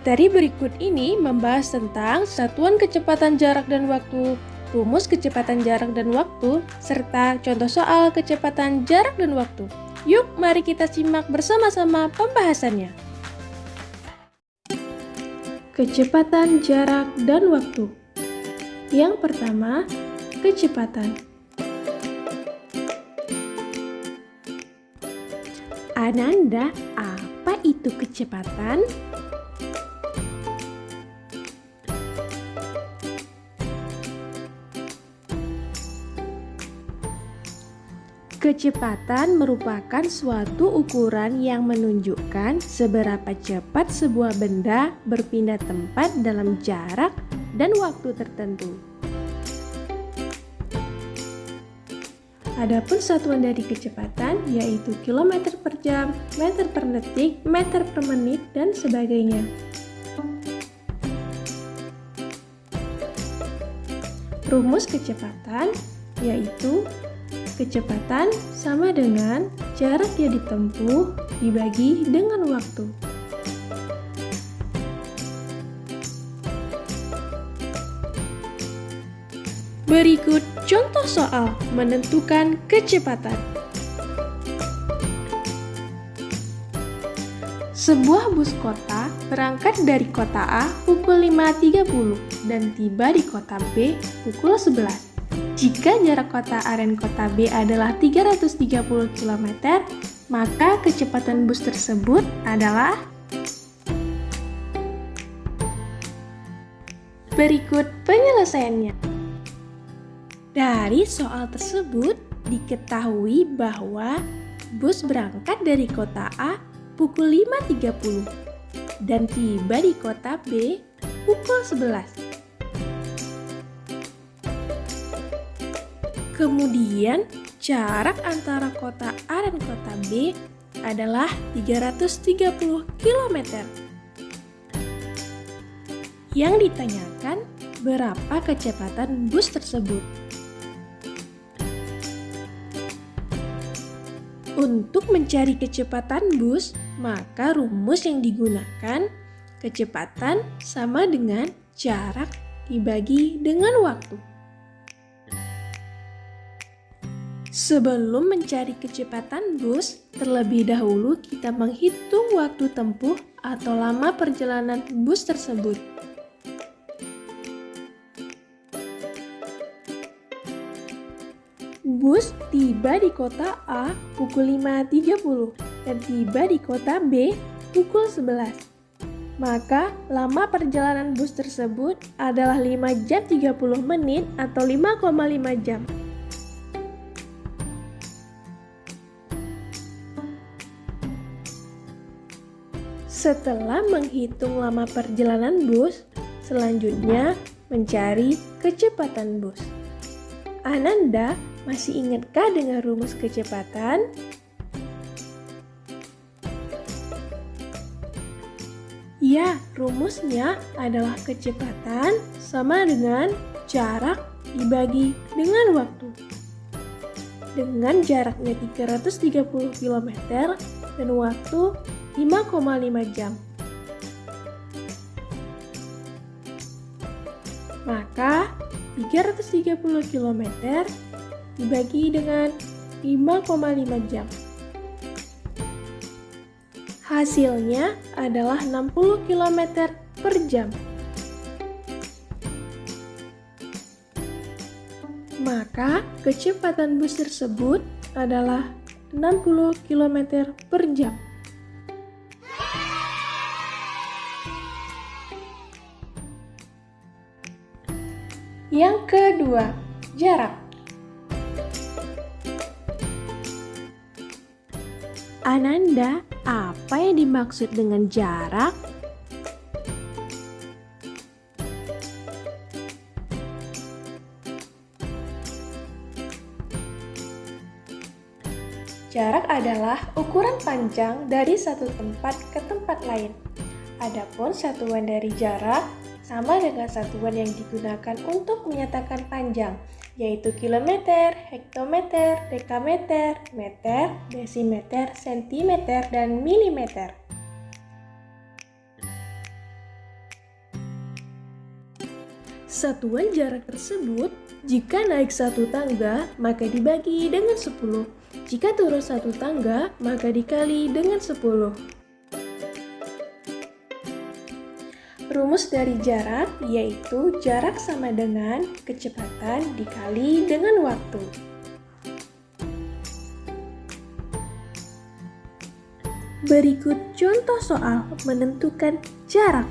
Materi berikut ini membahas tentang satuan kecepatan jarak dan waktu, rumus kecepatan jarak dan waktu, serta contoh soal kecepatan jarak dan waktu. Yuk, mari kita simak bersama-sama pembahasannya. Kecepatan jarak dan waktu. Yang pertama, kecepatan. Ananda, apa itu kecepatan? Kecepatan merupakan suatu ukuran yang menunjukkan seberapa cepat sebuah benda berpindah tempat dalam jarak dan waktu tertentu. Adapun satuan dari kecepatan yaitu kilometer per jam, meter per detik, meter per menit, dan sebagainya. Rumus kecepatan yaitu kecepatan sama dengan jarak yang ditempuh dibagi dengan waktu. Berikut contoh soal menentukan kecepatan. Sebuah bus kota berangkat dari kota A pukul 5.30 dan tiba di kota B pukul 11. Jika jarak kota A dan kota B adalah 330 km, maka kecepatan bus tersebut adalah. Berikut penyelesaiannya. Dari soal tersebut, diketahui bahwa bus berangkat dari kota A pukul 5.30 dan tiba di kota B pukul 11. Kemudian, jarak antara kota A dan kota B adalah 330 km. Yang ditanyakan, berapa kecepatan bus tersebut? Untuk mencari kecepatan bus, maka rumus yang digunakan kecepatan sama dengan jarak dibagi dengan waktu. Sebelum mencari kecepatan bus, terlebih dahulu kita menghitung waktu tempuh atau lama perjalanan bus tersebut. Bus tiba di kota A pukul 5.30 dan tiba di kota B pukul 11. Maka lama perjalanan bus tersebut adalah 5 jam 30 menit atau 5,5 jam. Setelah menghitung lama perjalanan bus, selanjutnya mencari kecepatan bus. Ananda, masih ingatkah dengan rumus kecepatan? Ya, rumusnya adalah kecepatan sama dengan jarak dibagi dengan waktu. Dengan jaraknya 330 km dan waktu 5,5 jam. Maka 330 km dibagi dengan 5,5 jam. Hasilnya adalah 60 km per jam. Maka kecepatan bus tersebut adalah 60 km per jam. Yang kedua, jarak. Ananda, apa yang dimaksud dengan jarak? Jarak adalah ukuran panjang dari satu tempat ke tempat lain. Adapun satuan dari jarak sama dengan satuan yang digunakan untuk menyatakan panjang, yaitu kilometer, hektometer, dekameter, meter, desimeter, sentimeter, dan milimeter. Satuan jarak tersebut, jika naik satu tangga, maka dibagi dengan 10. Jika turun satu tangga, maka dikali dengan 10. Rumus dari jarak yaitu jarak sama dengan kecepatan dikali dengan waktu. Berikut contoh soal menentukan jarak.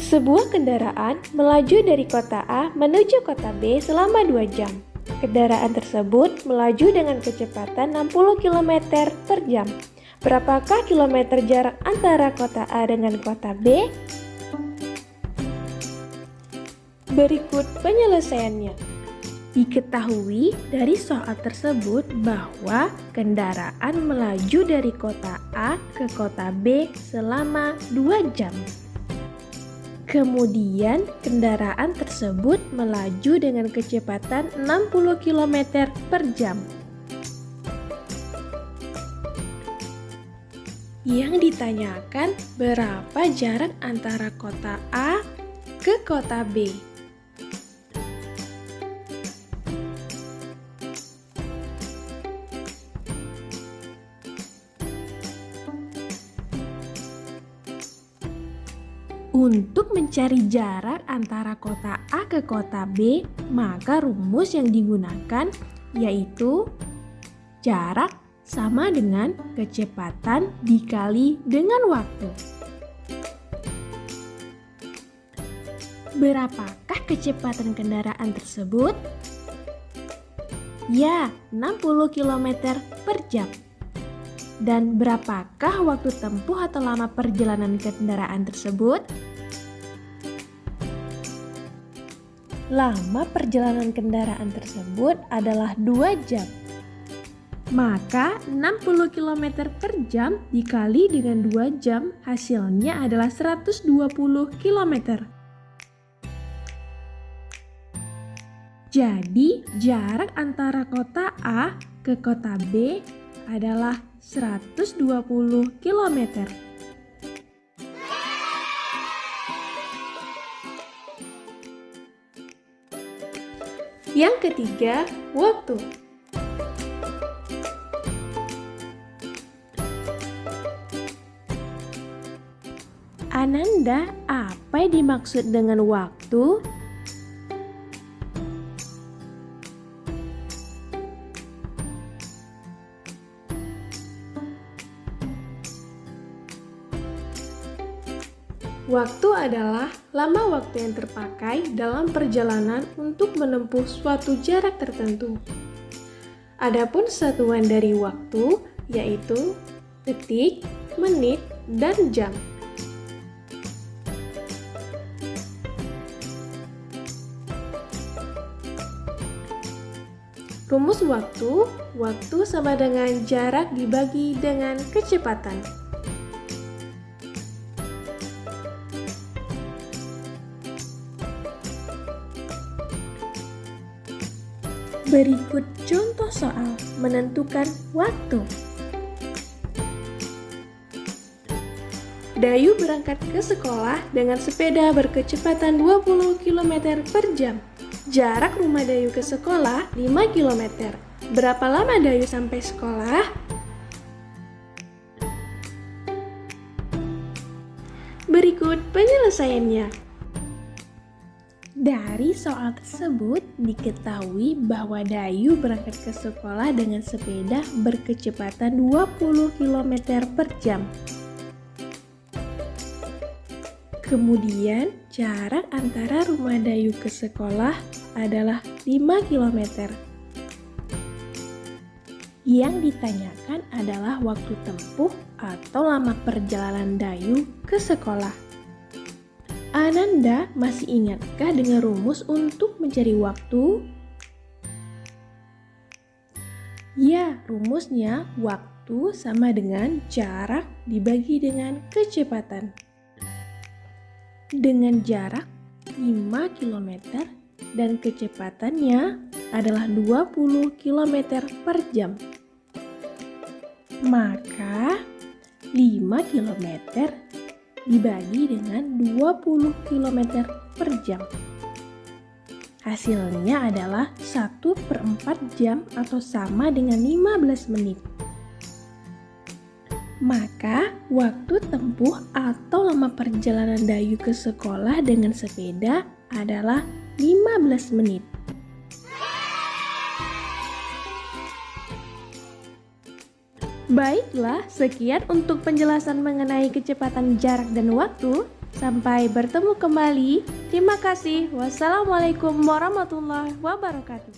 Sebuah kendaraan melaju dari kota A menuju kota B selama 2 jam. Kendaraan tersebut melaju dengan kecepatan 60 km per jam. Berapakah kilometer jarak antara kota A dengan kota B? Berikut penyelesaiannya. Diketahui dari soal tersebut bahwa kendaraan melaju dari kota A ke kota B selama 2 jam. Kemudian kendaraan tersebut melaju dengan kecepatan 60 km per jam. Yang ditanyakan berapa jarak antara kota A ke kota B. Untuk mencari jarak antara kota A ke kota B, maka rumus yang digunakan yaitu jarak sama dengan kecepatan dikali dengan waktu. Berapakah kecepatan kendaraan tersebut? Ya, 60 km per jam. Dan berapakah waktu tempuh atau lama perjalanan kendaraan tersebut? Lama perjalanan kendaraan tersebut adalah 2 jam. Maka 60 km per jam dikali dengan 2 jam hasilnya adalah 120 km. Jadi jarak antara kota A ke kota B adalah 120 km. Yang ketiga, waktu. Ananda, apa yang dimaksud dengan waktu? Waktu adalah lama waktu yang terpakai dalam perjalanan untuk menempuh suatu jarak tertentu. Adapun satuan dari waktu yaitu detik, menit, dan jam. Rumus waktu, waktu sama dengan jarak dibagi dengan kecepatan. Berikut contoh soal menentukan waktu. Dayu berangkat ke sekolah dengan sepeda berkecepatan 20 km per jam. Jarak rumah Dayu ke sekolah 5 km. Berapa lama Dayu sampai sekolah? Berikut penyelesaiannya. Dari soal tersebut diketahui bahwa Dayu berangkat ke sekolah dengan sepeda berkecepatan 20 km per jam. Kemudian jarak antara rumah Dayu ke sekolah adalah 5 km. Yang ditanyakan adalah waktu tempuh atau lama perjalanan Dayu ke sekolah. Ananda masih ingatkah dengan rumus untuk mencari waktu? Ya, rumusnya waktu sama dengan jarak dibagi dengan kecepatan. Dengan jarak 5 km dan kecepatannya adalah 20 km per jam. Maka 5 km dibagi dengan 20 km per jam. Hasilnya adalah 1/4 jam atau sama dengan 15 menit. Maka, waktu tempuh atau lama perjalanan Dayu ke sekolah dengan sepeda adalah 15 menit. Baiklah, sekian untuk penjelasan mengenai kecepatan jarak dan waktu. Sampai bertemu kembali. Terima kasih. Wassalamualaikum warahmatullahi wabarakatuh.